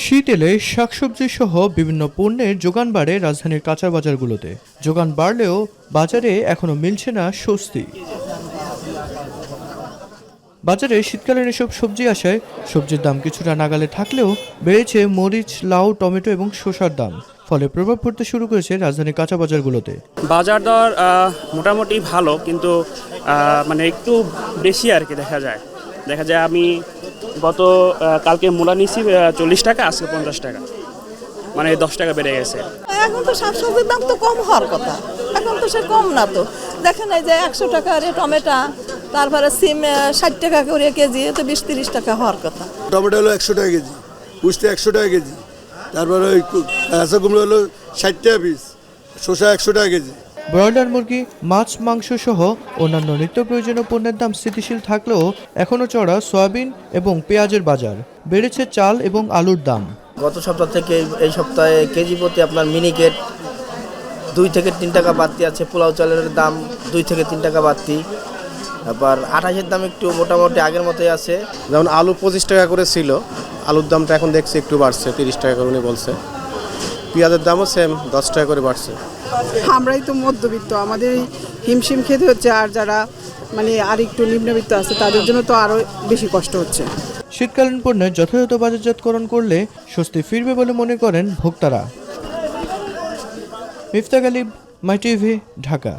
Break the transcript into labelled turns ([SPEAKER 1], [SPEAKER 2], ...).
[SPEAKER 1] শীত এলে শাকসবজি সহ বিভিন্ন পণ্যের যোগান বাড়ে রাজধানীর কাঁচা বাজারগুলোতে। যোগান বাড়লেও বাজারে এখনো মিলছে না স্বস্তি। বাজারে শীতকালীন এসব সবজি আসায় সবজির দাম কিছুটা নাগালে থাকলেও বেড়েছে মরিচ, লাউ, টমেটো এবং শসার দাম। ফলে প্রভাব পড়তে শুরু করেছে রাজধানীর কাঁচা বাজারগুলোতে।
[SPEAKER 2] বাজার দর মোটামুটি ভালো, কিন্তু মানে একটু বেশি আর কি। দেখা যায় আমি কালকে মূলা নিয়েছি 40 টাকা, আজকে 50 টাকা, মানে 10 টাকা বেড়ে গেছে।
[SPEAKER 3] এখন তো শাকসবজির দাম তো কম হওয়ার কথা, এখন তো সে কম না। তো দেখেন এই যে 100 টাকা রে টমেটো, তারপরে সিম 60 টাকা করে কেজি, তো 20-30 টাকা হওয়ার কথা।
[SPEAKER 4] টমেটো হলো 100 টাকা কেজি, উস্তে 100 টাকা কেজি, তারপরে ওই কাঁচা কুমড়ো হলো 60 টাকা পিস, শসা 100 টাকা কেজি।
[SPEAKER 1] ব্রয়লার মুরগি, মাছ, মাংস সহ অন্যান্য নিত্য প্রয়োজনীয় পণ্যের দাম স্থিতিশীল থাকলেও এখনও চড়া সয়াবিন এবং পেঁয়াজের বাজার। বেড়েছে চাল এবং আলুর দাম।
[SPEAKER 5] গত সপ্তাহ থেকে এই সপ্তাহে কেজি প্রতি আপনার মিনিকেট 2 থেকে 3 টাকা বাড়তি আছে। পোলাও চালের দাম 2 থেকে 3 টাকা বাড়তি। আবার আঠাশের দাম একটু মোটামুটি আগের মতোই আছে।
[SPEAKER 6] যেমন আলু 25 টাকা করে ছিল, আলুর দামটা এখন দেখছি একটু বাড়ছে, 30 টাকা করে উনি বলছে। পেঁয়াজের দামও সেম 10 টাকা করে বাড়ছে।
[SPEAKER 7] আমরাই তো মধ্যবিত্ত, আমাদের হিমশিম খেতে হচ্ছে, আর যারা মানে আর একটু নিম্নবিত্ত আছে তাদের জন্য তো আরও বেশি কষ্ট হচ্ছে।
[SPEAKER 1] শীতকালীন পণ্যের যথাযথ বাজারজাতকরণ করলে স্বস্তি ফিরবে বলে মনে করেন ভোক্তারা। মিফতাক আলী, মাই টিভি, ঢাকা।